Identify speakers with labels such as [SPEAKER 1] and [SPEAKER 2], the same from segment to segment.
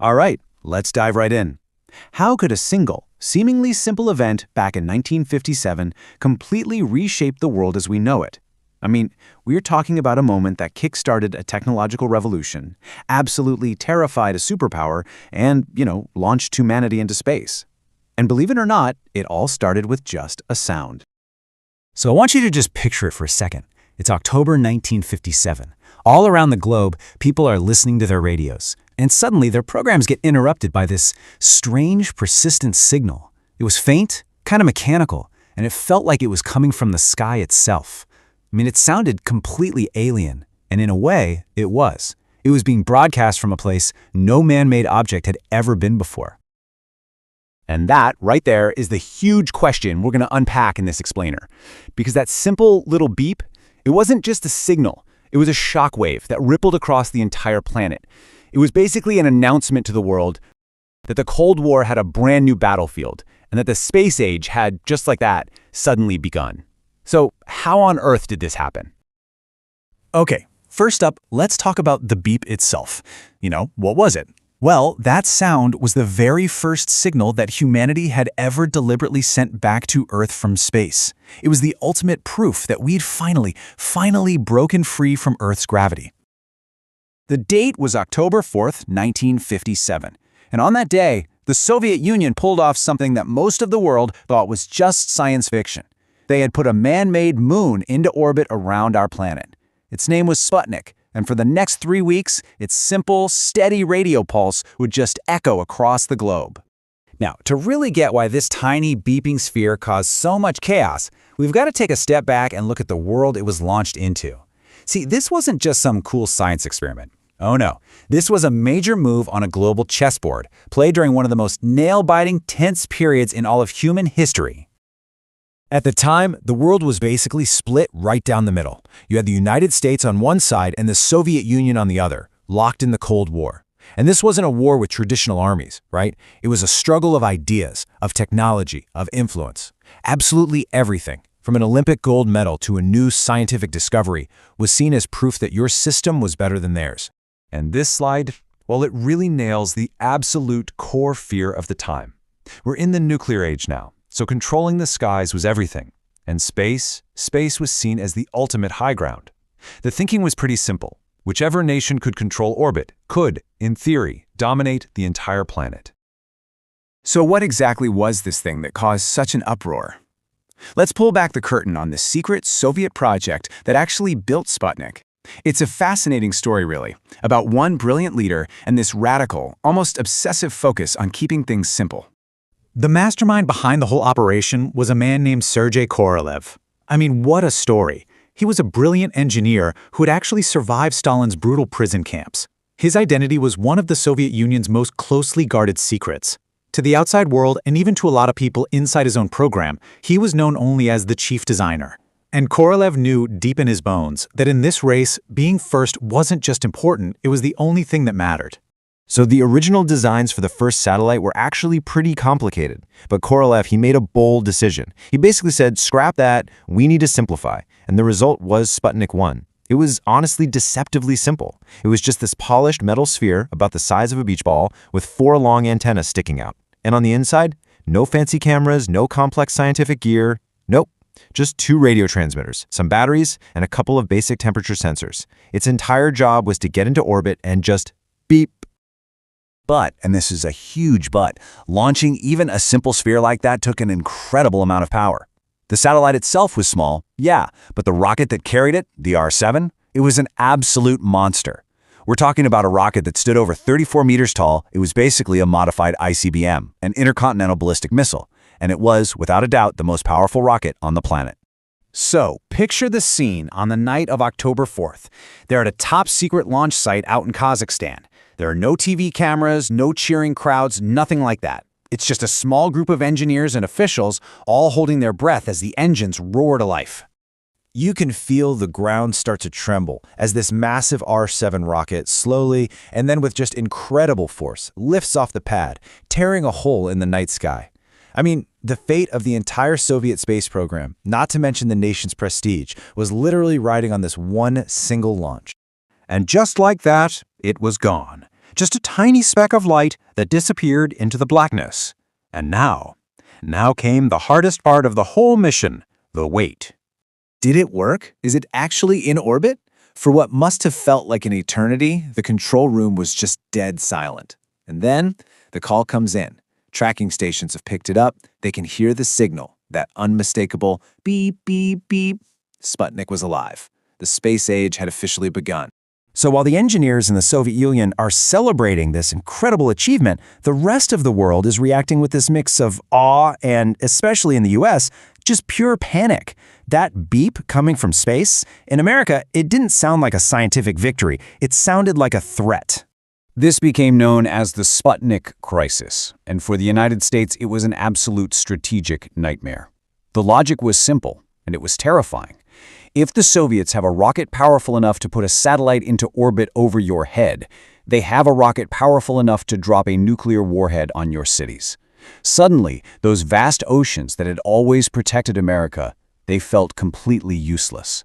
[SPEAKER 1] All right, let's dive right in. How could a single, seemingly simple event back in 1957 completely reshape the world as we know it? I mean, we're talking about a moment that kick-started a technological revolution, absolutely terrified a superpower, and, launched humanity into space. And believe it or not, it all started with just a sound.
[SPEAKER 2] So I want you to just picture it for a second. It's October 1957. All around the globe, people are listening to their radios. And suddenly, their programs get interrupted by this strange, persistent signal. It was faint, kind of mechanical, and it felt like it was coming from the sky itself. I mean, it sounded completely alien, and in a way, it was. It was being broadcast from a place no man-made object had ever been before.
[SPEAKER 1] And that, right there, is the huge question we're going to unpack in this explainer. Because that simple little beep, it wasn't just a signal. It was a shockwave that rippled across the entire planet. It was basically an announcement to the world that the Cold War had a brand new battlefield, and that the space age had, just like that, suddenly begun. So, how on earth did this happen?
[SPEAKER 2] Okay, first up, let's talk about the beep itself. What was it? Well, that sound was the very first signal that humanity had ever deliberately sent back to Earth from space. It was the ultimate proof that we'd finally broken free from Earth's gravity. The date was October 4th, 1957. And on that day, the Soviet Union pulled off something that most of the world thought was just science fiction. They had put a man-made moon into orbit around our planet. Its name was Sputnik. And for the next 3 weeks, its simple, steady radio pulse would just echo across the globe. Now, to really get why this tiny beeping sphere caused so much chaos, we've got to take a step back and look at the world it was launched into. See, this wasn't just some cool science experiment. Oh no, this was a major move on a global chessboard, played during one of the most nail-biting, tense periods in all of human history. At the time, the world was basically split right down the middle. You had the United States on one side and the Soviet Union on the other, locked in the Cold War. And this wasn't a war with traditional armies, right? It was a struggle of ideas, of technology, of influence. Absolutely everything, from an Olympic gold medal to a new scientific discovery, was seen as proof that your system was better than theirs.
[SPEAKER 3] And this slide, well, it really nails the absolute core fear of the time. We're in the nuclear age now. So controlling the skies was everything, and space was seen as the ultimate high ground. The thinking was pretty simple. Whichever nation could control orbit could, in theory, dominate the entire planet.
[SPEAKER 1] So what exactly was this thing that caused such an uproar? Let's pull back the curtain on the secret Soviet project that actually built Sputnik. It's a fascinating story, really, about one brilliant leader and this radical, almost obsessive focus on keeping things simple.
[SPEAKER 2] The mastermind behind the whole operation was a man named Sergei Korolev. I mean, what a story. He was a brilliant engineer who had actually survived Stalin's brutal prison camps. His identity was one of the Soviet Union's most closely guarded secrets. To the outside world, and even to a lot of people inside his own program, he was known only as the chief designer. And Korolev knew deep in his bones that in this race, being first wasn't just important, it was the only thing that mattered.
[SPEAKER 3] So the original designs for the first satellite were actually pretty complicated. But Korolev, he made a bold decision. He basically said, scrap that, we need to simplify. And the result was Sputnik 1. It was honestly deceptively simple. It was just this polished metal sphere about the size of a beach ball with 4 long antennas sticking out. And on the inside, no fancy cameras, no complex scientific gear. Nope. Just 2 radio transmitters, some batteries, and a couple of basic temperature sensors. Its entire job was to get into orbit and just beep.
[SPEAKER 1] But, and this is a huge but, launching even a simple sphere like that took an incredible amount of power. The satellite itself was small, yeah, but the rocket that carried it, the R-7, it was an absolute monster. We're talking about a rocket that stood over 34 meters tall. It was basically a modified ICBM, an intercontinental ballistic missile, and it was, without a doubt, the most powerful rocket on the planet. So, picture the scene on the night of October 4th. They're at a top-secret launch site out in Kazakhstan. There are no TV cameras, no cheering crowds, nothing like that. It's just a small group of engineers and officials all holding their breath as the engines roar to life. You can feel the ground start to tremble as this massive R-7 rocket slowly, and then with just incredible force, lifts off the pad, tearing a hole in the night sky. I mean, the fate of the entire Soviet space program, not to mention the nation's prestige, was literally riding on this one single launch. And just like that, it was gone.
[SPEAKER 2] just a tiny speck of light that disappeared into the blackness. And now came the hardest part of the whole mission, the wait.
[SPEAKER 4] Did it work? Is it actually in orbit? For what must have felt like an eternity, the control room was just dead silent. And then the call comes in. Tracking stations have picked it up. They can hear the signal, that unmistakable beep, beep, beep. Sputnik was alive. The space age had officially begun.
[SPEAKER 1] So while the engineers in the Soviet Union are celebrating this incredible achievement, the rest of the world is reacting with this mix of awe and, especially in the US, just pure panic. That beep coming from space, in America, it didn't sound like a scientific victory. It sounded like a threat. This became known as the Sputnik crisis, and for the United States, it was an absolute strategic nightmare. The logic was simple, and it was terrifying. If the Soviets have a rocket powerful enough to put a satellite into orbit over your head, they have a rocket powerful enough to drop a nuclear warhead on your cities. Suddenly, those vast oceans that had always protected America, they felt completely useless.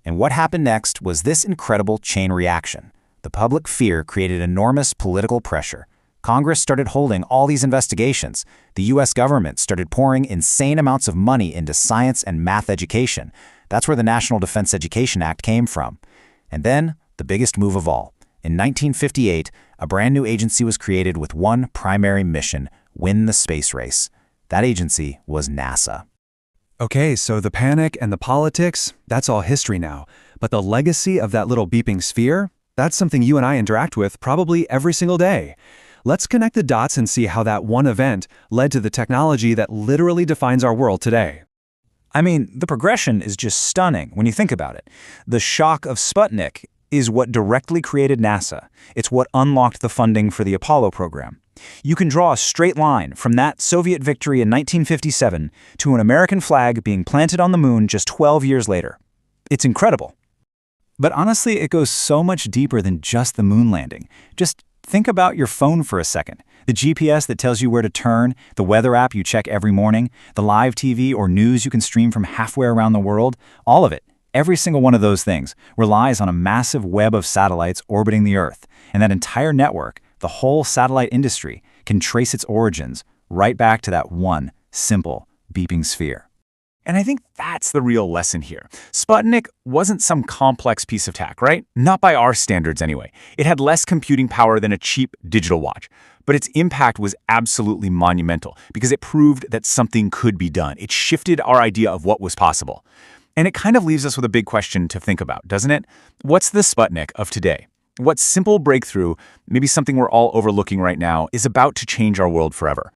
[SPEAKER 2] And what happened next was this incredible chain reaction. The public fear created enormous political pressure. Congress started holding all these investigations. The U.S. government started pouring insane amounts of money into science and math education. That's where the National Defense Education Act came from. And then, the biggest move of all. In 1958, a brand new agency was created with one primary mission: win the space race. That agency was NASA.
[SPEAKER 5] Okay, so the panic and the politics, that's all history now. But the legacy of that little beeping sphere, that's something you and I interact with probably every single day. Let's connect the dots and see how that one event led to the technology that literally defines our world today.
[SPEAKER 2] I mean, the progression is just stunning when you think about it. The shock of Sputnik is what directly created NASA. It's what unlocked the funding for the Apollo program. You can draw a straight line from that Soviet victory in 1957 to an American flag being planted on the moon just 12 years later. It's incredible. But honestly, it goes so much deeper than just the moon landing. Just think about your phone for a second. The GPS that tells you where to turn, the weather app you check every morning, the live TV or news you can stream from halfway around the world, all of it, every single one of those things, relies on a massive web of satellites orbiting the Earth. And that entire network, the whole satellite industry, can trace its origins right back to that one simple beeping sphere. And I think that's the real lesson here. Sputnik wasn't some complex piece of tech, right? Not by our standards anyway. It had less computing power than a cheap digital watch. But its impact was absolutely monumental because it proved that something could be done. It shifted our idea of what was possible. And it kind of leaves us with a big question to think about, doesn't it? What's the Sputnik of today? What simple breakthrough, maybe something we're all overlooking right now, is about to change our world forever?